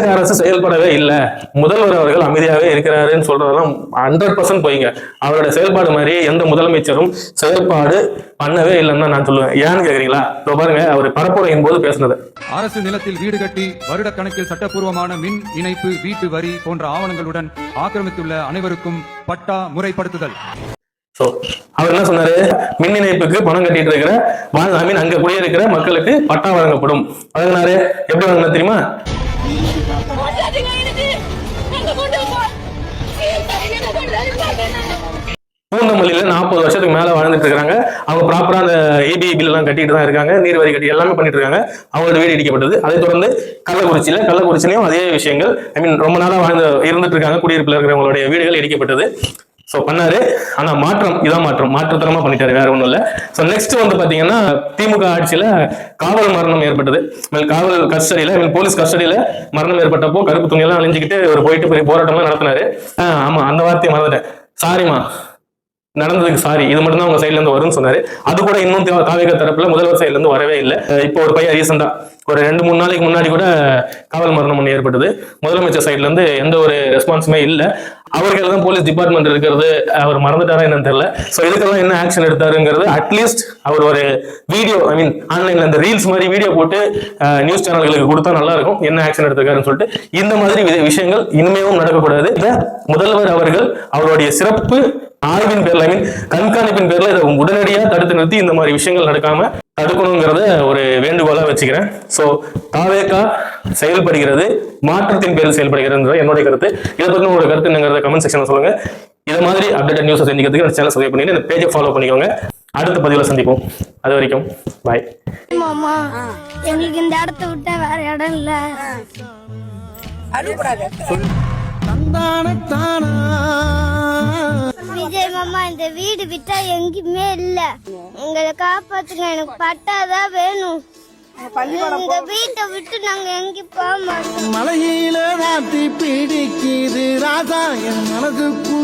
தாவேக அரசு செயல்படவே இல்லை, முதல்வர் அவர்கள் அமைதியாவே இருக்கிறாருன்னு சொல்றதெல்லாம் 100% போய்ங்க. அவரோட செயல்பாடு மாதிரி எந்த முதலமைச்சரும் செயல்பாடு பண்ணவே இல்லைன்னு தான் நான் சொல்லுவேன். ஏன்னு கேக்குறீங்களா? பாருங்க, அவர் பரப்புரையின் போது பேசுனது. அரசு நிலத்தில் வீடு கட்டி வருடக்கணக்கில் சட்டப்பூர்வமான மின் இணைப்பு, வீட்டு வரி போன்ற ஆவணங்களுடன் ஆக்கிரமித்துள்ள அனைவருக்கும் பட்டா முறைப்படுத்துதல். அவர் என்ன சொன்னாரு? மின் இணைப்புக்கு பணம் கட்டிட்டு இருக்கிற அங்க குடியிருக்கிற மக்களுக்கு பட்டா வழங்கப்படும். வழங்கினாரு. எப்படி வாங்கினா தெரியுமா? பூந்தமல்லியில 40 வருஷத்துக்கு மேல வாழ்ந்துட்டு இருக்காங்க. அவங்க ப்ராப்பரா அந்த EBI பில் எல்லாம் கட்டிட்டு தான் இருக்காங்க, நீர் வரி கட்டி எல்லாமே பண்ணிட்டு இருக்காங்க. அவங்களோட வீடு இடிக்கப்பட்டது. அதை தொடர்ந்து கள்ளக்குறிச்சியிலையும் அதே விஷயங்கள். ரொம்ப நாளா இருந்துட்டு இருக்காங்க, குடியிருப்புல இருக்கிறவங்களுடைய வீடுகள் இடிக்கப்பட்டது. பண்ணாரு. ஆனா மாற்றத்தனமா பண்ணிட்டாரு, வேற ஒண்ணும் இல்ல. நெக்ஸ்ட் பாத்தீங்கன்னா, திமுக ஆட்சியில காவல் மரணம் ஏற்பட்டது. காவல் கஸ்டடியில, போலீஸ் கஸ்டடியில மரணம் ஏற்பட்டப்போ கருப்பு துணியெல்லாம் அழிஞ்சுக்கிட்டு ஒரு போயிட்டு போராட்டம்லாம் நடத்தினாரு. ஆமா, அந்த வார்த்தையை மறந்துட்டேன். சாரிமா, நடந்ததுக்கு சாரி, இது மட்டும் தான் உங்க சைட்ல இருந்து வரும்னு சொன்னாரு. அது கூட இன்னும் தாவேக தரப்புல முதல்வர் சைட்ல இருந்து வரவே இல்லை. இப்போ ஒரு பையன் ரீசெண்டா ஒரு 2-3 நாளைக்கு முன்னாடி கூட காவல் மரணம் ஒன்று ஏற்பட்டது. முதலமைச்சர் சைட்ல இருந்து எந்த ஒரு ரெஸ்பான்ஸுமே இல்லை. அவர்கள் தான் போலீஸ் டிபார்ட்மெண்ட் இருக்கிறது, அவர் மறந்துட்டாரா என்னன்னு தெரியல. இதுக்கெல்லாம் என்ன ஆக்ஷன் எடுத்தாருங்கிறது, அட்லீஸ்ட் அவர் ஒரு வீடியோ, ஆன்லைன்ல அந்த ரீல்ஸ் மாதிரி வீடியோ போட்டு நியூஸ் சேனல்களுக்கு கொடுத்தா நல்லா இருக்கும். என்ன ஆக்ஷன் எடுத்திருக்காருன்னு சொல்லிட்டு. இந்த மாதிரி விஷயங்கள் இனிமேவும் நடக்கக்கூடாது. முதல்வர் அவர்கள் அவருடைய சிறப்பு ஆய்வின் பேர்ல, கண்காணிப்பின் பேர்ல இதை உடனடியாக தடுத்து நிறுத்தி இந்த மாதிரி விஷயங்கள் நடக்காம தடுக்கணுங்கிறத ஒரு வேண்டுகோளா வச்சுக்கிறேன். தாவேகா செயல்படுகிறது, மாற்றத்தின் பேரில் செயல்படுகிறது என்னுடைய கருத்து. இதை பத்தி உங்களோட கருத்து என்னங்கிறத கமெண்ட் செக்ஷன்ல சொல்லுங்க. இதை மாதிரி அப்டேட் நியூஸ் தெரிஞ்சுக்கிறதுக்கு சேனல் சப்ஸ்கிரைப் பண்ணிட்டு இந்த பேஜை ஃபாலோ பண்ணிக்கோங்க. அடுத்த பதிவில் சந்திப்போம். அது வரைக்கும் பாய். மாமா, எங்களுக்கு இந்த இடத்த விட்டா வேற இடம் இல்ல. விஜய் மாமா, இந்த வீடு விட்டா எங்கேயுமே இல்ல, எங்களை காப்பாத்துங்க, எனக்கு பட்டாதான் வேணும். இந்த வீட்டை விட்டு நாங்க எங்க போக மாட்டோம். மலையில ராத்தி பிடிக்குது ராசா, என் மனதுக்கு